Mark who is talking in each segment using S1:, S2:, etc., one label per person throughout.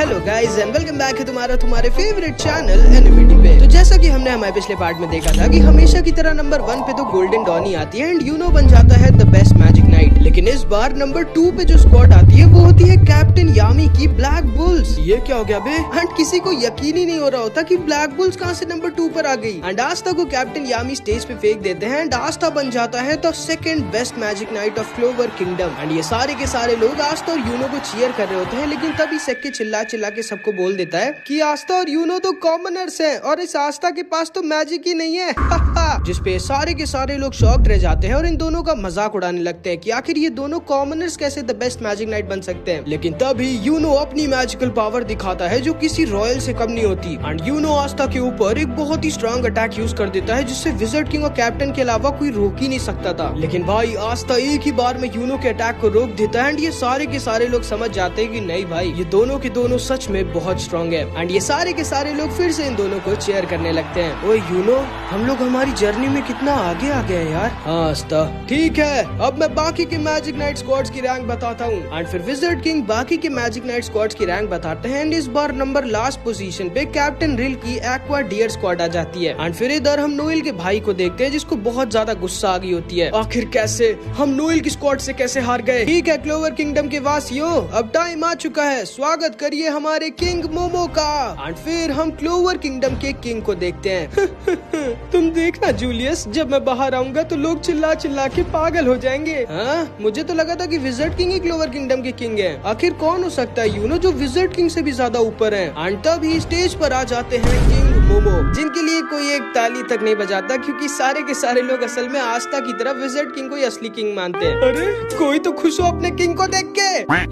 S1: Hello guys and welcome back है तुम्हारे favourite channel एनिमिटी पे। तो जैसा कि हमने हमारे पिछले पार्ट में देखा था कि हमेशा की तरह नंबर 1 पे तो गोल्डन डॉन ही आती है एंड यूनो बन जाता है द बेस्ट मैजिक नाइट। लेकिन इस बार नंबर 2 पे जो स्क्वाड आती है वो होती है कैप्टन यामी की ब्लैक बुल्स। ये क्या हो गया बे? एंड किसी को यकीन ही नहीं हो रहा होता कि ब्लैक बुल्स कहाँ से नंबर 2 पर आ गई। एंड आस्था को कैप्टन यामी स्टेज पे फेंक देते हैं एंड आस्था बन जाता है the second best magic night of clover kingdom. And ये सारे के सारे लोग आस्था और यूनो को चीयर कर रहे होते हैं, लेकिन तभी सेक्के चिल्ला के सबको बोल देता है कि आस्था और यूनो तो कॉमनर्स हैं और इस आस्था के पास तो मैजिक ही नहीं है। जिसपे सारे के सारे लोग शॉक्ड रह जाते हैं और इन दोनों का मजाक उड़ाने लगते हैं कि आखिर ये दोनों कॉमनर्स कैसे द बेस्ट मैजिक नाइट बन सकते हैं। लेकिन तभी यूनो अपनी मैजिकल पावर दिखाता है जो किसी रॉयल से कम नहीं होती। एंड यूनो आस्था के ऊपर एक बहुत ही स्ट्रॉन्ग अटैक यूज कर देता है जिससे विज़र्ड किंग और कैप्टन के अलावा कोई रोक ही नहीं सकता था। लेकिन भाई आस्था एक ही बार में यूनो के अटैक को रोक देता है एंड ये सारे के सारे लोग समझ जाते हैं कि नहीं भाई ये दोनों के दोनों सच में बहुत स्ट्रॉन्ग है। एंड ये सारे के सारे लोग फिर से इन दोनों को चेयर करने लगते हैं। ओए यूनो, हम लोग हमारी जर्नी में कितना आगे आ गए यार। हाँ आस्था, ठीक है अब मैं बाकी के मैजिक नाइट स्क्वाड्स की रैंक बताता हूँ। एंड फिर विज़र्ड किंग बाकी के मैजिक नाइट स्क्वाड्स की रैंक बताते हैं एंड इस बार नंबर लास्ट पोजीशन पे कैप्टन रिल की एक्वा डियर स्क्वाड आ जाती है। एंड फिर इधर हम नोएल के भाई को देखते हैं जिसको बहुत ज्यादा गुस्सा आ गई होती है। आखिर कैसे हम नोएल की स्क्वाड से कैसे हार गए। ठीक है क्लोवर किंगडम के वासियों, अब टाइम आ चुका है, स्वागत करिए हमारे किंग मोमो का। एंड फिर हम क्लोवर किंगडम के किंग को देखते हैं। तुम देखना जूलियस, जब मैं बाहर आऊंगा तो लोग चिल्ला चिल्ला के पागल हो जाएंगे। हाँ, मुझे तो लगा था कि विज़र्ड किंग ही क्लोवर किंगडम के किंग है। आखिर कौन हो सकता है यूनो जो विज़र्ड किंग से भी ज्यादा ऊपर है। एंड तभी स्टेज पर आ जाते हैं किंग मोमो, जिनके लिए कोई एक ताली तक नहीं बजाता क्योंकि सारे के सारे लोग असल में आस्था की तरह विज़र्ड किंग को ही असली किंग मानते हैं। अरे कोई तो खुश हो अपने किंग को देख के।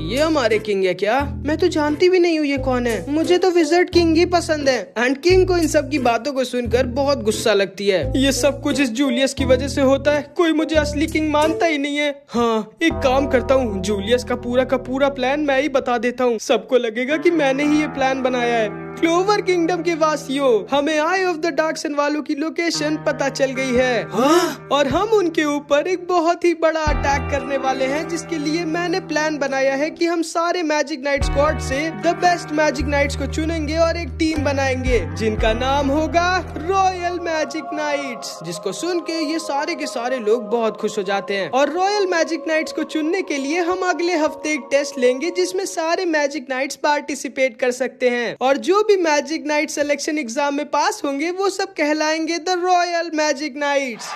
S1: ये हमारे किंग है क्या? मैं तो जानती भी नहीं हूँ ये कौन है। मुझे तो विज़र्ड किंग ही पसंद है। एंड किंग को इन सब की बातों को सुनकर बहुत गुस्सा लगती है। ये सब कुछ इस जूलियस की वजह से होता है, कोई मुझे असली किंग मानता ही नहीं है। हाँ एक काम करता हूँ, जूलियस का पूरा प्लान मैं ही बता देता हूँ, सबको लगेगा कि मैंने ही ये प्लान बनाया है। क्लोवर किंगडम के वासियों, हमें आई ऑफ द डार्क सन वालों की लोकेशन पता चल गई है। हाँ? और हम उनके ऊपर एक बहुत ही बड़ा अटैक करने वाले हैं, जिसके लिए मैंने प्लान बनाया है कि हम सारे मैजिक नाइट स्क्वाड से द बेस्ट मैजिक नाइट्स को चुनेंगे और एक टीम बनाएंगे जिनका नाम होगा रॉयल मैजिक नाइट्स। जिसको सुन के ये सारे के सारे लोग बहुत खुश हो जाते हैं। और रॉयल मैजिक नाइट्स को चुनने के लिए हम अगले हफ्ते एक टेस्ट लेंगे जिसमें सारे मैजिक नाइट्स पार्टिसिपेट कर सकते हैं और जो भी मैजिक नाइट सिलेक्शन एग्जाम में पास होंगे वो सब कहलाएंगे द रॉयल मैजिक नाइट्स।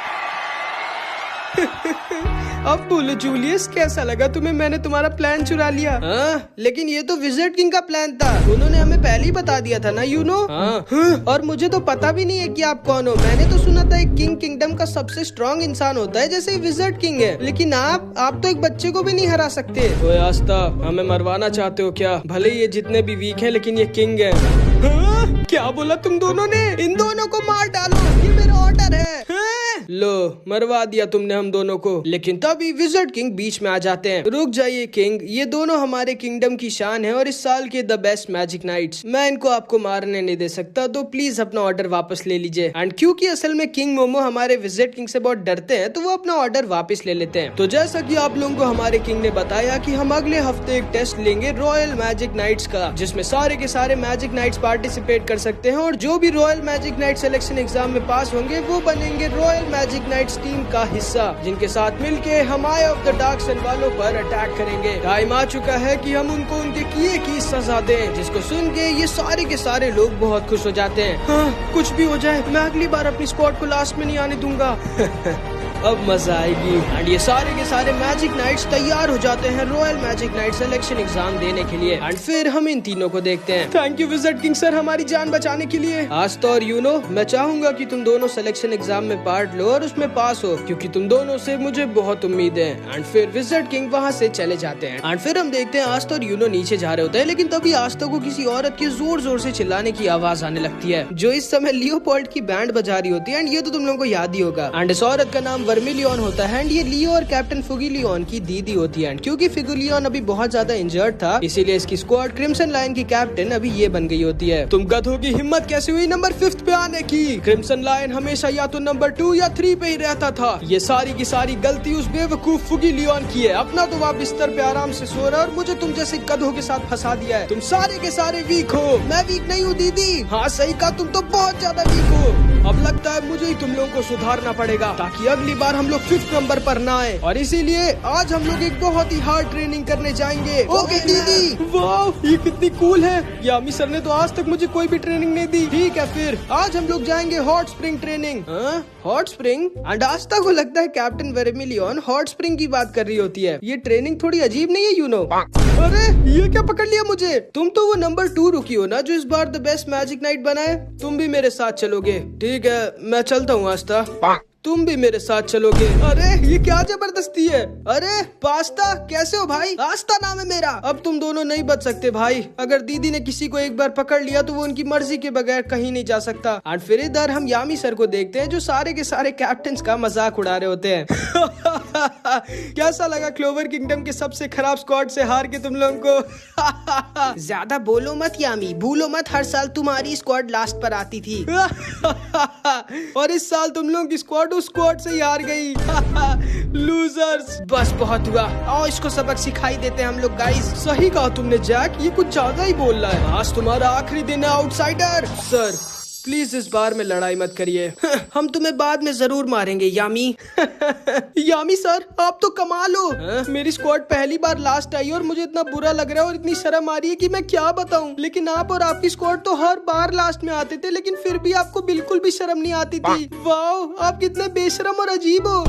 S1: अब बोलो जूलियस, कैसा लगा तुम्हें? मैंने तुम्हारा प्लान चुरा लिया। हाँ, लेकिन ये तो विज़र्ड किंग का प्लान था, उन्होंने हमें पहले ही बता दिया था ना यूनो। हाँ। और मुझे तो पता भी नहीं है कि आप कौन हो। मैंने तो सुना था एक किंग किंगडम का सबसे स्ट्रॉन्ग इंसान होता है जैसे विज़र्ड किंग है, लेकिन आप तो एक बच्चे को भी नहीं हरा सकते। ओए आस्था, हमें मरवाना चाहते हो क्या? भले ये जितने भी वीक है लेकिन ये किंग है। हाँ? क्या बोला तुम दोनों ने? इन दोनों को मार डालो, ये मेरा ऑर्डर है। लो मरवा दिया तुमने हम दोनों को। लेकिन तभी विज़र्ड किंग बीच में आ जाते हैं। रुक जाइए किंग, ये दोनों हमारे किंगडम की शान है और इस साल के द बेस्ट मैजिक नाइट्स। मैं इनको आपको मारने नहीं दे सकता, तो प्लीज अपना ऑर्डर वापस ले लीजिए। एंड क्योंकि असल में किंग मोमो हमारे विज़र्ड किंग से बहुत डरते हैं तो वो अपना ऑर्डर वापस ले लेते हैं। तो जैसा कि आप लोगों को हमारे किंग ने बताया कि हम अगले हफ्ते एक टेस्ट लेंगे रॉयल मैजिक नाइट्स का, जिसमें सारे के सारे मैजिक नाइट्स पार्टिसिपेट कर सकते हैं और जो भी royal magic night selection exam में पास होंगे वो बनेंगे रॉयल मैजिक नाइट्स टीम का हिस्सा, जिनके साथ मिलके हम आई ऑफ द डार्क सन वालों पर अटैक करेंगे। टाइम आ चुका है कि हम उनको उनके किए की सजा दें, जिसको सुन के ये सारे के सारे लोग बहुत खुश हो जाते हैं। हाँ, कुछ भी हो जाए मैं अगली बार अपनी स्क्वाड को लास्ट में नहीं आने दूंगा। अब मजा आएगी। एंड ये सारे के सारे मैजिक नाइट्स तैयार हो जाते हैं royal magic night selection exam देने के लिए। एंड फिर हम इन तीनों को देखते हैं। Thank you wizard king sir हमारी जान बचाने के लिए। आस्था और यूनो, मैं चाहूंगा कि तुम दोनों सिलेक्शन एग्जाम में पार्ट लो और उसमें पास हो, क्योंकि तुम दोनों से मुझे बहुत उम्मीद है। एंड फिर विज़र्ड किंग वहाँ से चले जाते हैं। एंड फिर हम देखते हैं आस्था और यूनो नीचे जा रहे होते हैं, लेकिन तभी आस्था को किसी औरत के जोर जोर से चिल्लाने की आवाज आने लगती है, जो इस समय लियोपोल्ड की बैंड बजा रही होती है। एंड ये तो तुम लोगों को याद ही होगा। एंड इस औरत का नाम वर्मिलियन होता है एंड ये लियो और कैप्टन फुगिलियन की दीदी होती है। क्योंकि फुगिलियन अभी बहुत ज्यादा इंजर्ड था, इसीलिए इसकी स्क्वाड क्रिम्सन लायन की कैप्टन अभी ये बन गई होती है। तुम गधों की हिम्मत कैसे हुई नंबर 5 पे आने की? क्रिम्सन लायन हमेशा या तो नंबर 2 या 3 पे ही रहता था। ये सारी की सारी गलती उस बेवकूफ फुगिलियन की है। अपना तो आप बिस्तर पे आराम से सो रहा और मुझे तुम जैसे गधों के साथ फंसा दिया है। तुम सारे के सारे वीक हो। मैं वीक नहीं हूँ दीदी। हाँ सही कहा, तुम तो बहुत ज्यादा वीक हो। अब लगता है मुझे ही तुम लोगों को सुधारना पड़ेगा ताकि अगली बार हम लोग 5th नंबर पर ना आए। और इसीलिए आज हम लोग एक बहुत ही हार्ड ट्रेनिंग करने जाएंगे। ओके दीदी। वाह ये कितनी कूल है। यामी सर ने तो आज तक मुझे कोई भी ट्रेनिंग नहीं दी। ठीक है फिर आज हम लोग जाएंगे hot spring training. Hot spring? अंडास्ता को लगता है कैप्टन वर्मिलियन हॉट स्प्रिंग की बात कर रही होती है। ये ट्रेनिंग थोड़ी अजीब नहीं है यू नो? अरे ये क्या पकड़ लिया मुझे? तुम तो वो नंबर 2 रुकी हो ना जो इस बार द बेस्ट मैजिक नाइट बना है। तुम भी मेरे साथ चलोगे? ठीक है मैं चलता हूँ आस्था, तुम भी मेरे साथ चलोगे। अरे ये क्या जबरदस्ती है। अरे पास्ता कैसे हो भाई? आस्था नाम है मेरा। अब तुम दोनों नहीं बच सकते भाई। अगर दीदी ने किसी को एक बार पकड़ लिया तो वो उनकी मर्जी के बगैर कहीं नहीं जा सकता। और फिर इधर हम यामी सर को देखते हैं जो सारे के सारे कैप्टन का मजाक उड़ा रहे होते हैं। कैसा लगा क्लोवर किंगडम के सबसे खराब स्क्वाड से हार के तुम लोगों को? ज्यादा बोलो मत यामी, भूलो मत हर साल तुम्हारी स्क्वाड लास्ट पर आती थी। और इस साल तुम लोगों की स्क्वाड उस स्क्वाड से ही हार गई। लूजर्स। बस बहुत हुआ, आओ इसको सबक सिखाई देते हैं हम लोग गाइस। सही कहा तुमने जैक, ये कुछ ज्यादा ही बोल रहा है। आज तुम्हारा आखिरी दिन है आउटसाइडर। सर प्लीज इस बार में लड़ाई मत करिए। हम तुम्हें बाद में जरूर मारेंगे यामी। यामी सर आप तो कमाल हो। मेरी स्क्वाड पहली बार लास्ट आई और मुझे इतना बुरा लग रहा है और इतनी शर्म आ रही है कि मैं क्या बताऊं। लेकिन आप और आपकी स्क्वाड तो हर बार लास्ट में आते थे, लेकिन फिर भी आपको बिल्कुल भी शर्म नहीं आती थी। वाह आप कितने बेशरम और अजीब हो।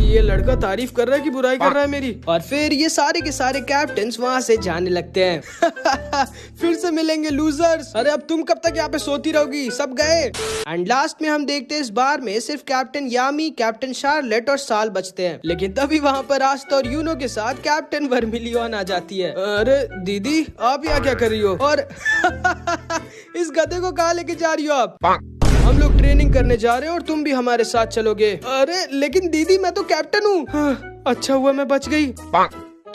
S1: ये लड़का तारीफ कर रहा है कि बुराई कर रहा है मेरी। और फिर ये सारे के सारे कैप्टन वहाँ से जाने लगते हैं। फिर से मिलेंगे लूजर्स। अरे अब तुम कब तक यहाँ पे सोती रहोगी? सब गए। एंड लास्ट में हम देखते हैं इस बार में सिर्फ कैप्टन यामी, कैप्टन शार्लेट और साल बचते हैं। लेकिन तभी वहाँ पर आस्था और यूनो के साथ कैप्टन वर्मिलियन आ जाती है। अरे दीदी आप यहाँ क्या कर रही हो? और इस गधे को कहाँ लेके जा रही हो आप? हम लोग ट्रेनिंग करने जा रहे हैं और तुम भी हमारे साथ चलोगे। अरे लेकिन दीदी मैं तो कैप्टन हूँ। हाँ, अच्छा हुआ मैं बच गई।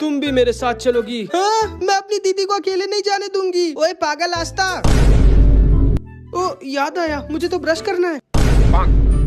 S1: तुम भी मेरे साथ चलोगी? हाँ, मैं अपनी दीदी को अकेले नहीं जाने दूंगी। ओए पागल आस्था। ओ याद आया मुझे तो ब्रश करना है।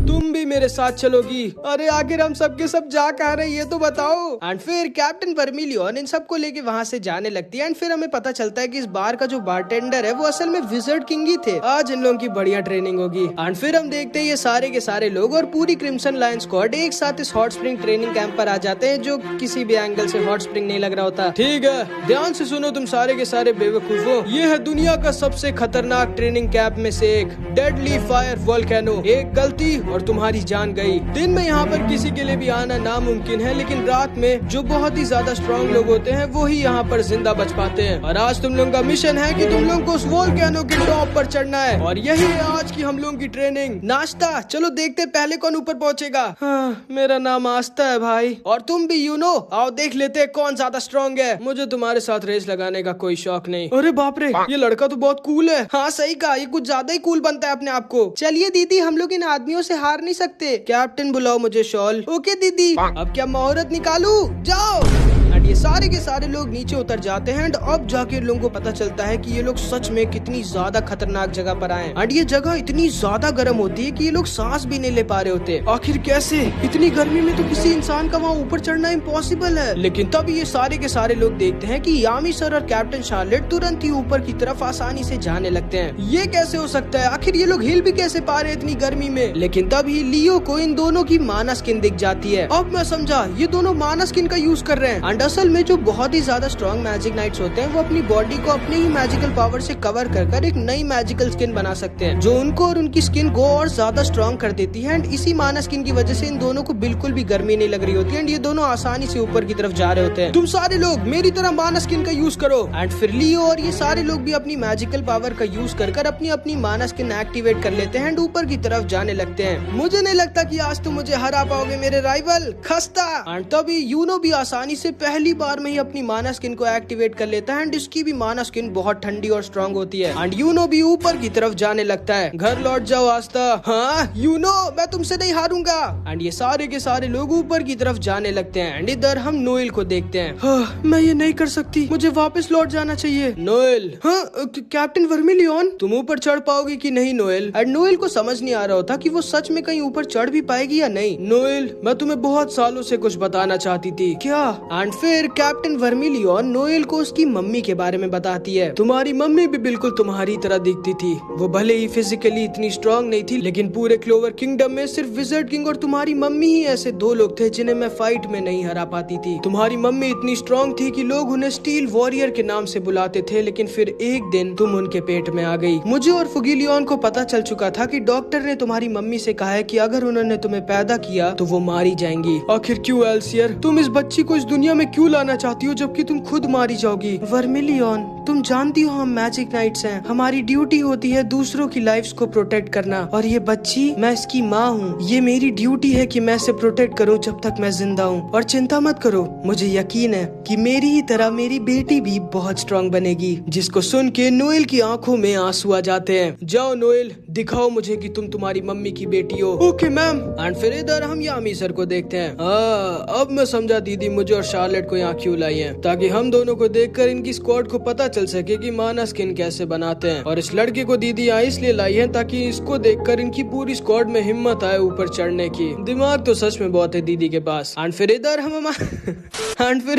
S1: तुम भी मेरे साथ चलोगी? अरे आखिर हम सब के सब जा कहाँ रहे ये तो बताओ। एंड फिर कैप्टन वर्मिलियन इन सबको लेके वहाँ से जाने लगती है। एंड फिर हमें पता चलता है कि इस बार का जो बारटेंडर है वो असल में विजर्ड किंग ही थे। आज इन लोगों की बढ़िया ट्रेनिंग होगी। एंड फिर हम देखते हैं ये सारे के सारे लोग और पूरी क्रिम्सन लायन स्क्वाड एक साथ इस हॉट स्प्रिंग ट्रेनिंग कैंप पर आ जाते हैं, जो किसी भी एंगल से हॉट स्प्रिंग नहीं लग रहा होता। ठीक है ध्यान से सुनो तुम सारे के सारे बेवकूफो। ये है दुनिया का सबसे खतरनाक ट्रेनिंग कैंप में से एक, डेडली फायर वोल्केनो। एक गलती और तुम्हारी जान गई। दिन में यहाँ पर किसी के लिए भी आना नामुमकिन है, लेकिन रात में जो बहुत ही ज्यादा स्ट्रॉन्ग लोग होते हैं वो ही यहाँ पर जिंदा बच पाते हैं। और आज तुम लोगों का मिशन है कि तुम लोगों को उस वोल्केनो के टॉप पर चढ़ना है। और यही है आज की हम लोगों की ट्रेनिंग। नाश्ता चलो देखते पहले कौन ऊपर पहुँचेगा। हाँ, मेरा नाम आस्था है भाई। और तुम भी यूनो, आओ देख लेते हैं कौन ज्यादा स्ट्रॉन्ग है। मुझे तुम्हारे साथ रेस लगाने का कोई शौक नहीं। अरे बाप रे ये लड़का तो बहुत कूल है। हाँ सही कहा, ये कुछ ज्यादा ही कूल बनता है अपने आप को। चलिए दीदी हम लोग इन आदमियों से हार नहीं सकते। कैप्टन बुलाओ मुझे शॉल। ओके दीदी। अब क्या मुहूर्त निकालूं? जाओ। एंड ये सारे के सारे लोग नीचे उतर जाते हैं। एंड अब जाके लोगों को पता चलता है कि ये लोग सच में कितनी ज्यादा खतरनाक जगह पर आए। एंड ये जगह इतनी ज्यादा गर्म होती है कि ये लोग सांस भी नहीं ले पा रहे होते। आखिर कैसे? इतनी गर्मी में तो किसी इंसान का वहाँ ऊपर चढ़ना इम्पॉसिबल है। लेकिन तब ये सारे के सारे लोग देखते हैं कि यामी सर और कैप्टन शार्लेट तुरंत ही ऊपर की तरफ आसानी से जाने लगते हैं। ये कैसे हो सकता है? आखिर ये लोग हिल भी कैसे पा रहे इतनी गर्मी में? लेकिन तभी लियो को इन दोनों की माना स्किन दिख जाती है। अब मैं समझा, ये दोनों माना स्किन का यूज कर रहे हैं। एंड असल में जो बहुत ही ज्यादा स्ट्रॉन्ग मैजिक नाइट्स होते हैं वो अपनी बॉडी को अपने ही मैजिकल पावर से कवर कर एक नई मैजिकल स्किन बना सकते हैं, जो उनको और उनकी स्किन को और ज्यादा स्ट्रॉन्ग कर देती है। एंड इसी माना स्किन की वजह से इन दोनों को बिल्कुल भी गर्मी नहीं लग रही होती है। एंड ये दोनों आसानी से ऊपर की तरफ जा रहे होते हैं। तुम सारे लोग मेरी तरह माना स्किन का यूज करो। एंड फिर लियो और ये सारे लोग भी अपनी मैजिकल पावर का यूज कर अपनी अपनी माना स्किन एक्टिवेट कर लेते हैं। ऊपर की तरफ जाने लगते हैं। मुझे नहीं लगता कि आज तुम मुझे हरा पाओगे मेरे राइवल खस्ता। एंड तभी यूनो भी आसानी से पहली पहली बार में ही अपनी माना स्किन को एक्टिवेट कर लेता है एंड इसकी भी माना स्किन बहुत ठंडी और स्ट्रांग होती है एंड यूनो भी ऊपर की तरफ जाने लगता है। घर लौट जाओ आस्था। हाँ यूनो, मैं तुमसे नहीं हारूंगा। एंड ये सारे के सारे लोग ऊपर की तरफ जाने लगते हैं एंड इधर हम नोएल को देखते हैं। हाँ, मैं ये नहीं कर सकती, मुझे वापस लौट जाना चाहिए। नोएल, हाँ कैप्टन वर्मिलियन, तुम ऊपर चढ़ पाओगे कि नहीं नोएल? एंड नोएल को समझ नहीं आ रहा होता कि वो सच में कहीं ऊपर चढ़ भी पाएगी या नहीं। नोएल, मैं तुम्हें बहुत सालों से कुछ बताना चाहती थी। क्या? एंड फिर कैप्टन वर्मिलियन नोएल को उसकी मम्मी के बारे में बताती है। तुम्हारी मम्मी भी बिल्कुल तुम्हारी तरह दिखती थी। वो भले ही फिजिकली इतनी स्ट्रांग नहीं थी, लेकिन पूरे क्लोवर किंगडम में सिर्फ विज़र्ड किंग और तुम्हारी मम्मी ही ऐसे दो लोग थे जिन्हें मैं फाइट में नहीं हरा पाती थी। तुम्हारी मम्मी इतनी स्ट्रांग थी कि लोग उन्हें स्टील वॉरियर के नाम से बुलाते थे, लेकिन फिर एक दिन तुम उनके पेट में आ गई। मुझे और फुगिलियन को पता चल चुका था कि डॉक्टर ने तुम्हारी मम्मी से कहा है कि अगर उन्होंने तुम्हें पैदा किया तो वो मारी जाएंगी। आखिर क्यों एल्सियर, तुम इस बच्ची को इस दुनिया में क्यों लाना चाहती हो जबकि तुम खुद मारी जाओगी? वर्मिलियन, तुम जानती हो हम मैजिक नाइट्स हैं, हमारी ड्यूटी होती है दूसरों की लाइफ्स को प्रोटेक्ट करना, और ये बच्ची, मैं इसकी माँ हूँ। ये मेरी ड्यूटी है कि मैं इसे प्रोटेक्ट करूँ जब तक मैं जिंदा हूँ। और चिंता मत करो, मुझे यकीन है कि मेरी ही तरह मेरी बेटी भी बहुत स्ट्रांग बनेगी। जिसको सुन के नोएल की आंखों में आंसू आ जाते हैं। जाओ नोएल, दिखाओ मुझे कि तुम तुम्हारी मम्मी की बेटी हो। Okay ma'am. एंड फिर इधर हम यामी सर को देखते हैं। अब मैं समझा दीदी मुझे और शार्लेट को यहाँ क्यों लाई है, ताकि हम दोनों को देखकर इनकी स्क्वाड को पता चल सके कि माना स्किन कैसे बनाते हैं। और इस लड़के को दीदी यहाँ इसलिए लाई है ताकि इसको देखकर इनकी पूरी स्क्वाड में हिम्मत आए ऊपर चढ़ने की। दिमाग तो सच में बहुत है दीदी के पास। एंड फिर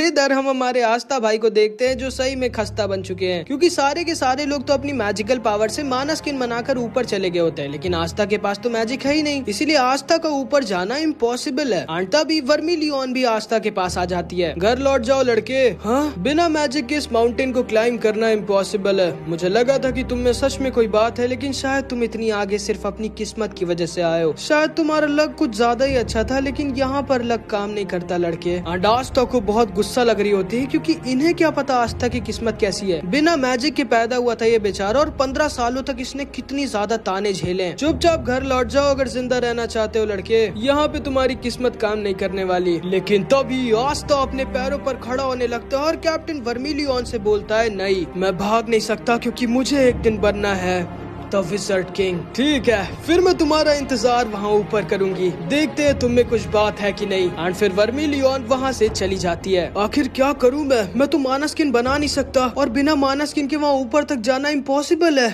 S1: इधर हम हमारे आस्था भाई को देखते हैं जो सही में खस्ता बन चुके हैं, क्योंकि सारे के सारे लोग तो अपनी मैजिकल पावर से माना स्किन बनाकर ऊपर चले गए होते हैं, लेकिन आस्था के पास तो मैजिक है ही नहीं, इसीलिए आस्था का ऊपर जाना इम्पॉसिबल है। एंड तभी वर्मिलियन भी आस्था के पास आ जाती है। घर लौट जाओ लड़के। हाँ, बिना मैजिक के इस माउंटेन को क्लाइंब करना इम्पॉसिबल है। मुझे लगा था कि तुम में सच में कोई बात है, लेकिन शायद तुम इतनी आगे सिर्फ अपनी किस्मत की वजह से आए हो। शायद तुम्हारा लक कुछ ज्यादा ही अच्छा था, लेकिन यहाँ पर लक काम नहीं करता लड़के। एंड आस्था को बहुत गुस्सा लग रही होती है, क्योंकि इन्हें क्या पता आस्था की किस्मत कैसी है। बिना मैजिक के पैदा हुआ था ये बेचारा, और 15 सालों तक इसने कितनी ज्यादा ताने झेले हैं। चुपचाप घर लौट जाओ अगर जिंदा रहना चाहते हो लड़के, यहाँ पे तुम्हारी किस्मत काम नहीं करने वाली। लेकिन तभी आस्था अपने पैरों पर खड़ा होने लगता है और कैप्टन वर्मिलियन से बोलता है, नहीं, मैं भाग नहीं सकता क्योंकि मुझे एक दिन बनना है द विज़र्ड किंग। ठीक है, फिर मैं तुम्हारा इंतजार वहाँ ऊपर करूंगी, देखते हैं तुम में कुछ बात है कि नहीं। एंड फिर वर्मिलियन वहाँ से चली जाती है। आखिर क्या करूँ मैं तो माना स्किन बना नहीं सकता, और बिना माना स्किन के वहाँ ऊपर तक जाना इम्पॉसिबल है।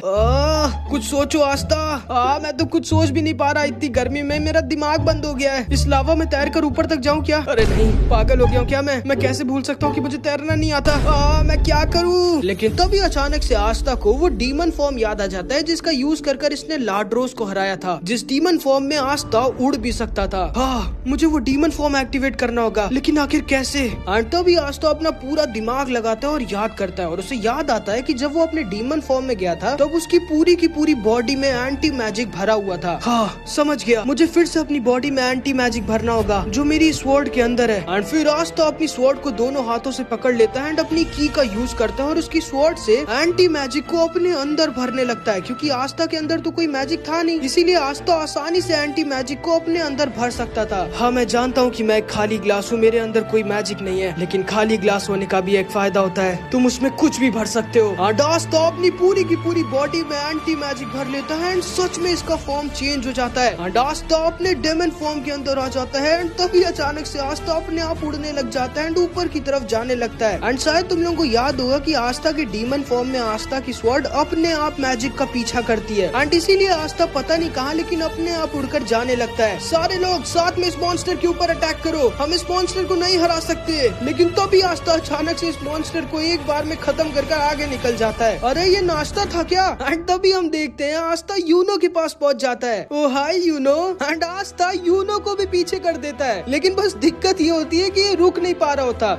S1: कुछ सोचो आस्था। मैं तो कुछ सोच भी नहीं पा रहा, इतनी गर्मी में मेरा दिमाग बंद हो गया है। इस लावा में तैर कर ऊपर तक जाऊँ क्या? अरे नहीं, पागल हो गया हूँ क्या मैं कैसे भूल सकता हूँ कि मुझे तैरना नहीं आता। मैं क्या करूँ? लेकिन तभी अचानक से आस्था को वो डीमन फॉर्म याद आ जाता है जिसका यूज कर इसने लाड्रोस को हराया था, जिस डीमन फॉर्म में आस्था उड़ भी सकता था। हाँ, मुझे वो डीमन फॉर्म एक्टिवेट करना होगा, लेकिन आखिर कैसे? एंड तभी आस्था अपना पूरा दिमाग लगाता है और याद करता है, और उसे याद आता है कि जब वो अपने डीमन फॉर्म में गया था तब उसकी पूरी की पूरी बॉडी में एंटी मैजिक भरा हुआ था। हाँ, समझ गया, मुझे फिर से अपनी बॉडी में एंटी मैजिक भरना होगा जो मेरी स्वॉर्ड के अंदर है। एंड फिर आस्था अपनी स्वॉर्ड को दोनों हाथों से पकड़ लेता है एंड अपनी की का यूज करता है और उसकी स्वॉर्ड से एंटी मैजिक को अपने अंदर भरने लगता है, क्योंकि आस्था के अंदर तो कोई मैजिक था नहीं, इसीलिए आस्था आसानी से एंटी मैजिक को अपने अंदर भर सकता था। हाँ, मैं जानता हूँ कि मैं एक खाली ग्लास हूँ, मेरे अंदर कोई मैजिक नहीं है, लेकिन खाली ग्लास होने का भी एक फायदा होता है, तुम उसमें कुछ भी भर सकते हो। आस्था अपनी पूरी की पूरी बॉडी में एंटी मैजिक भर लेता है एंड सच में इसका फॉर्म चेंज हो जाता है। आस्था अपने डेमन फॉर्म के अंदर आ जाता है एंड तभी अचानक से आस्था अपने आप उड़ने लग जाता है एंड ऊपर की तरफ जाने लगता है। एंड शायद तुम लोगों को याद होगा कि आस्था के डीमन फॉर्म में आस्था की स्वॉर्ड अपने आप मैजिक का पीछा करती है, एंड इसीलिए आस्था पता नहीं कहाँ लेकिन अपने आप उड़कर जाने लगता है। सारे लोग साथ में इस मॉन्स्टर के ऊपर अटैक करो, हम इस मॉन्स्टर को नहीं हरा सकते। लेकिन तभी आस्था अचानक से इस मॉन्स्टर को एक बार में खत्म कर आगे निकल जाता है। अरे ये नाश्ता था क्या? एंड तभी हम देखते हैं आस्था यूनो के पास पहुंच जाता है। ओ हाय यूनो। एंड आस्था यूनो को भी पीछे कर देता है, लेकिन बस दिक्कत ये होती है कि ये रुक नहीं पा रहा होता।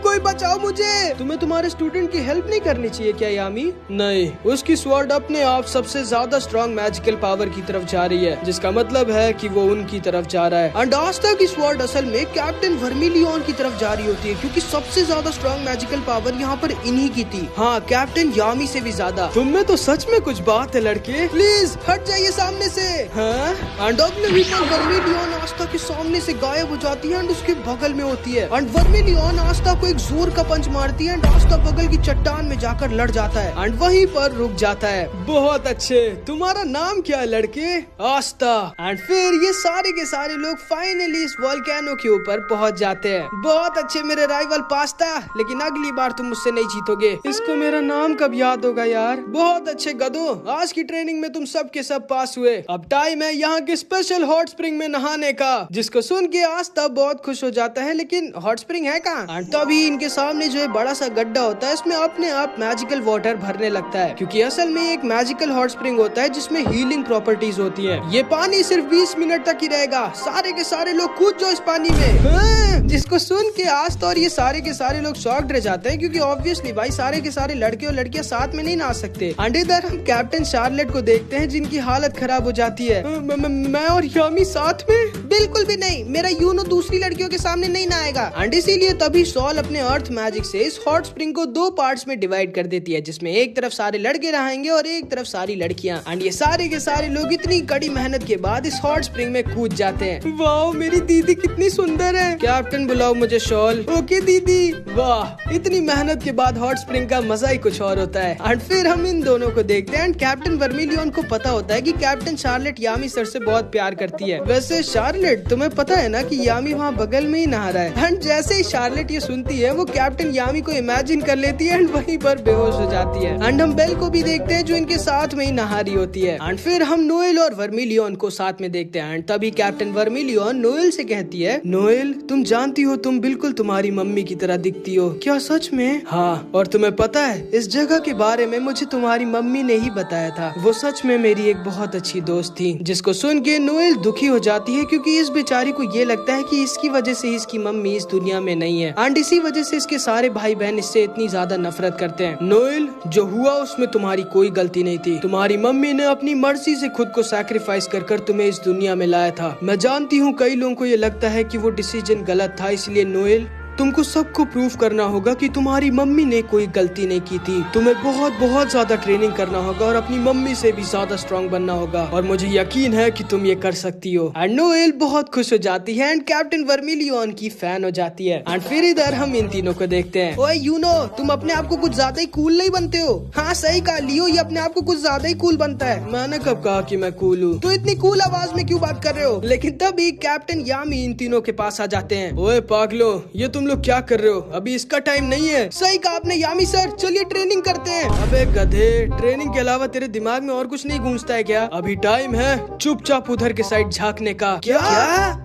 S1: कोई बचाओ मुझे। तुम्हें तुम्हारे स्टूडेंट की हेल्प नहीं करनी चाहिए क्या यामी? नहीं, उसकी स्वॉर्ड अपने आप सबसे ज्यादा स्ट्रॉन्ग मैजिकल पावर की तरफ जा रही है, जिसका मतलब है कि वो उनकी तरफ जा रहा है। एंड आस्था की स्वॉर्ड असल में कैप्टन वर्मिलियन की तरफ जा रही होती है, क्योंकि सबसे ज्यादा स्ट्रॉन्ग मैजिकल पावर यहाँ पर इन्हीं की थी। हाँ, कैप्टन यामी से भी ज्यादा। तुम में तो सच में कुछ बात है लड़के, प्लीज हट जाइए सामने से। हाँ? एंड अगले वर्मिलियन आस्था के सामने से गायब हो जाती है एंड उसके बगल में होती है। एंड वर्मिलियन आस्था को एक जोर का पंच मारती है एंड आस्था बगल की चट्टान में जाकर लड़ जाता है एंड वहीं पर रुक जाता है। बहुत अच्छे, तुम्हारा नाम क्या है लड़के? आस्था। एंड फिर ये सारे के सारे लोग फाइनली इस वोल्केनो के ऊपर पहुंच जाते हैं। बहुत अच्छे मेरे राइवल पास्ता, लेकिन अगली बार तुम मुझसे नहीं जीतोगे। इसको मेरा नाम कब याद होगा यार। बहुत अच्छे गधो, आज की ट्रेनिंग में तुम सब के सब पास हुए। अब टाइम है यहाँ के स्पेशल हॉट स्प्रिंग में नहाने का, जिसको सुन के आस्था बहुत खुश हो जाता है। लेकिन हॉट स्प्रिंग है कहाँ? एंड तभी इनके सामने जो है बड़ा सा गड्ढा होता है, इसमें अपने आप मैजिकल वाटर भरने लगता है, क्योंकि असल में एक मैजिकल हॉट स्प्रिंग होता है जिसमें हीलिंग प्रॉपर्टीज होती है। ये पानी सिर्फ 20 मिनट तक ही रहेगा। सारे के सारे लोग कूद जाओ इस पानी में। हाँ, जिसको सुन के आस्था और ये सारे के सारे लोग शॉक्ड रह जाते हैं, क्योंकि ऑब्वियसली भाई सारे के सारे लड़के और लड़कियां साथ में नहीं नहा सकते। एंड इधर हम कैप्टन शार्लेट को देखते हैं जिनकी हालत खराब हो जाती है। मैं और यामी साथ में? बिल्कुल भी नहीं, मेरा यूनो दूसरी लड़कियों के सामने नहीं नहाएगा। एंड इसीलिए तभी सॉल अपने अर्थ मैजिक से इस हॉट स्प्रिंग को 2 पार्ट्स में डिवाइड कर देती है, जिसमें एक तरफ सारे लड़के नहाएंगे और एक तरफ सारी लड़कियां। एंड ये सारे के सारे लोग इतनी कड़ी मेहनत के बाद इस हॉट स्प्रिंग में कूद जाते हैं। वाह, मेरी दीदी कितनी सुंदर है। कैप्टन बुलाओ मुझे शॉल। ओके दीदी। वाह, इतनी मेहनत के बाद हॉट स्प्रिंग का मजा ही कुछ और होता है। एंड फिर हम इन दोनों को देखते हैं। कैप्टन वर्मिलियन को पता होता है कि कैप्टन शार्लेट यामी सर से बहुत प्यार करती है। वैसे शार्लेट, तुम्हें पता है ना कि यामी वहाँ बगल में ही नहा रहा है। एंड जैसे ही शार्लेट ये सुनती है, वो कैप्टन यामी को इमेजिन कर लेती है एंड वहीं पर बेहोश हो जाती है। एंड हम बेल को भी देखते हैं जो इनके साथ में ही नहा रही होती है। एंड फिर हम नोएल और वर्मिलियन को साथ में देखते हैं। एंड तभी कैप्टन वर्मिलियन नोएल से कहती है, नोएल तुम जानती हो तुम बिल्कुल तुम्हारी मम्मी की तरह दिखती हो। क्या सच में? हाँ, और तुम्हें पता है इस जगह के बारे में मुझे तुम्हारी मम्मी ने ही बताया था। वो सच में मेरी एक बहुत अच्छी दोस्त थी। जिसको सुन के नोएल दुखी हो जाती है, क्योंकि इस बेचारी को ये लगता है कि इसकी वजह से इसकी मम्मी इस दुनिया में नहीं है एंड इसी वजह से इसके सारे भाई बहन इससे इतनी ज्यादा नफरत करते हैं। नोएल, जो हुआ उसमें तुम्हारी कोई गलती नहीं थी। तुम्हारी मम्मी ने अपनी मर्जी से खुद को सैक्रिफाइस कर तुम्हें इस दुनिया में लाया था। मैं जानती हूँ कई लोगों को ये लगता है कि वो डिसीजन गलत था, इसलिए नोएल तुमको सबको प्रूव करना होगा कि तुम्हारी मम्मी ने कोई गलती नहीं की थी। तुम्हें बहुत ज्यादा ट्रेनिंग करना होगा और अपनी मम्मी से भी ज्यादा स्ट्रॉन्ग बनना होगा, और मुझे यकीन है कि तुम ये कर सकती हो। एंड नोएल बहुत खुश हो जाती है एंड कैप्टन वर्मिलियन की फैन हो जाती है। एंड फिर इधर हम इन तीनों को देखते हैं। ओए यूनो, तुम अपने आप को कुछ ज्यादा ही कूल नहीं बनते हो? हाँ सही कहा लियो, ये अपने आप को कुछ ज्यादा ही कूल बनता है। मैंने कब कहा कि मैं कूल हूँ? तो इतनी कूल आवाज में क्यों बात कर रहे हो? लेकिन तभी कैप्टन यामी इन तीनों के पास आ जाते हैं। ओए पागलो, ये तुम लोग क्या कर रहे हो? अभी इसका टाइम नहीं है। सही कहा आपने यामी सर, चलिए ट्रेनिंग करते हैं। अबे गधे, ट्रेनिंग के अलावा तेरे दिमाग में और कुछ नहीं गूंजता है क्या? अभी टाइम है चुपचाप उधर के साइड झांकने का। क्या?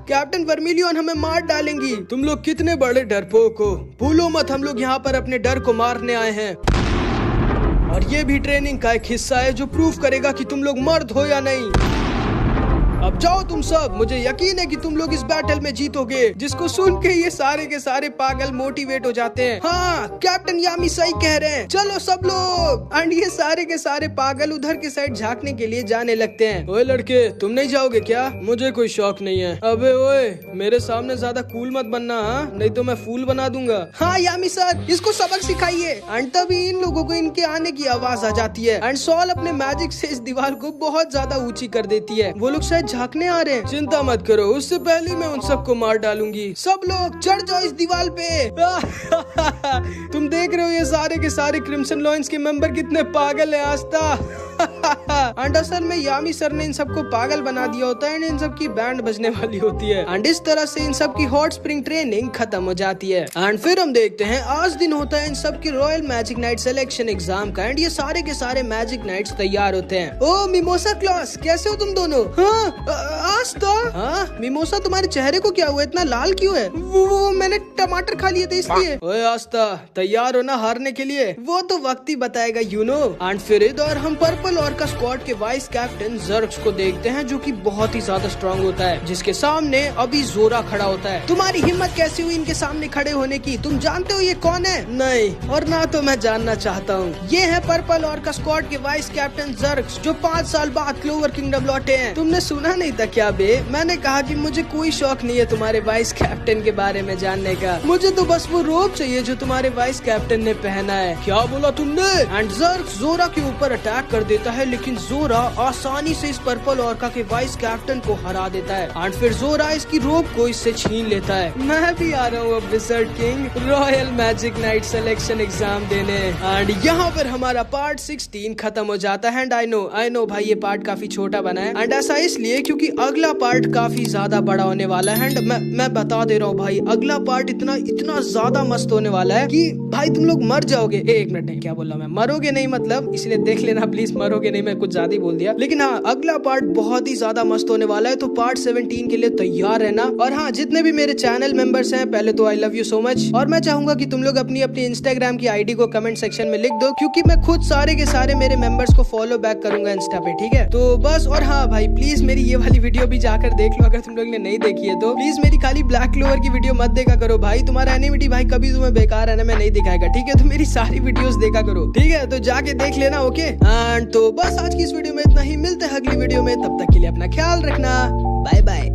S1: कैप्टन वर्मिलियन हमें मार डालेंगी। तुम लोग कितने बड़े डरपोक हो। भूलो मत, हम लोग यहाँ पर अपने डर को मारने आए हैं, और ये भी ट्रेनिंग का एक हिस्सा है जो प्रूव करेगा कि तुम लोग मर्द हो या नहीं। अब जाओ तुम सब, मुझे यकीन है कि तुम लोग इस बैटल में जीतोगे। जिसको सुन के ये सारे के सारे पागल मोटिवेट हो जाते हैं। हाँ, कैप्टन यामी सही कह रहे हैं, चलो सब लोग। एंड ये सारे के सारे पागल उधर के साइड झांकने के लिए जाने लगते हैं। ओए लड़के, तुम नहीं जाओगे क्या? मुझे कोई शौक नहीं है। अबे ओए, मेरे सामने ज्यादा कूल मत बनना, हाँ? नहीं तो मैं फूल बना दूंगा। हाँ यामी सर, इसको सबक सिखाइए। एंड तभी इन लोगों को इनके आने की आवाज आ जाती है एंड सॉल अपने मैजिक से इस दीवार को बहुत ज्यादा ऊंची कर देती है। वो लोग शायद झांकने आ रहे हैं। चिंता मत करो, उससे पहले मैं उन सबको मार डालूंगी। सब लोग चढ़ जाओ इस दीवार पे। तुम देख रहे हो ये सारे के सारे क्रिम्सन लॉयंस के मेंबर कितने पागल है आस्था। एंड असल में यामी सर ने इन सबको पागल बना दिया होता है एंड इन सब की बैंड बजने वाली होती है। एंड इस तरह से इन सब की हॉट स्प्रिंग ट्रेनिंग खत्म हो जाती है। एंड फिर हम देखते हैं आज दिन होता है इन सब की royal magic night selection exam का एंड ये सारे के सारे मैजिक नाइट्स तैयार होते हैं। ओ मिमोसा क्लॉस, कैसे हो तुम दोनों? हाँ आस्था। हाँ मिमोसा, तुम्हारे चेहरे को क्या हुआ, इतना लाल क्यों है? वो मैंने टमाटर खा लिए थे इसलिए। ओए आस्था, तैयार हो ना हारने के लिए? वो तो वक्त ही बताएगा यू नो। एंड फिर इधर हम पर्पल पर्पल ऑर्का स्क्वाड के वाइस कैप्टन जर्क्स को देखते हैं, जो कि बहुत ही ज्यादा स्ट्रांग होता है, जिसके सामने अभी जोरा खड़ा होता है। तुम्हारी हिम्मत कैसी हुई इनके सामने खड़े होने की? तुम जानते हो ये कौन है? नहीं, और ना तो मैं जानना चाहता हूँ। ये है पर्पल ऑर्का स्क्वाड के वाइस कैप्टन जर्क्स, जो 5 साल बाद क्लोवर किंगडम लौटे हैं। तुमने सुना नहीं था क्या बे? मैंने कहा कि मुझे कोई शौक नहीं है तुम्हारे वाइस कैप्टन के बारे में जानने का। मुझे तो बस वो रोब चाहिए जो तुम्हारे वाइस कैप्टन ने पहना है। क्या बोला तुमने? एंड जर्क्स जोरा के ऊपर अटैक कर देता है, लेकिन जोरा आसानी से इस पर्पल ऑर्का के वाइस कैप्टन को हरा देता है। एंड फिर जोरा इसकी रोब को इससे छीन लेता है। मैं भी आ रहा हूँ अब wizard king royal magic night selection exam देने। एंड यहाँ पर हमारा पार्ट 16 खत्म हो जाता है। एंड आई नो भाई ये पार्ट काफी छोटा बना है, एंड ऐसा इसलिए क्योंकि अगला पार्ट काफी ज्यादा बड़ा होने वाला है। एंड मैं बता दे रहा हूँ भाई, अगला पार्ट इतना ज्यादा मस्त होने वाला है कि भाई तुम लोग मर जाओगे। एक मिनट नहीं, क्या बोला मैं? मरोगे नहीं मतलब, इसलिए देख लेना प्लीज। मरोगे नहीं, मैं कुछ ज्यादा ही बोल दिया। लेकिन हाँ, अगला पार्ट बहुत ही ज्यादा मस्त होने वाला है, तो पार्ट 17 के लिए तैयार रहना। और हाँ, जितने भी मेरे चैनल मेंबर्स हैं, पहले तो I love you so much. और मैं चाहूंगा कि तुम लोग अपनी अपनी इंस्टाग्राम की आईडी को कमेंट सेक्शन में लिख दो, क्योंकि मैं खुद सारे के सारे मेरे मेंबर्स को फॉलो बैक करूंगा इंस्टा पे, ठीक है? तो बस, और हाँ भाई प्लीज मेरी ये वाली वीडियो भी जाकर देख लो, अगर तुम लोग ने नहीं देखी है तो। प्लीज मेरी खाली ब्लैक क्लोवर की वीडियो मत देखा करो भाई, तुम्हारा एनिमिटी भाई कभी तुम्हें बेकार है ना, मैं नहीं दिखाएगा, ठीक है? तो मेरी सारी वीडियोस देखा करो, ठीक है? तो जाके देख लेना, ओके? एंड तो बस आज की इस वीडियो में इतना ही। मिलते हैं अगली वीडियो में, तब तक के लिए अपना ख्याल रखना। Bye bye.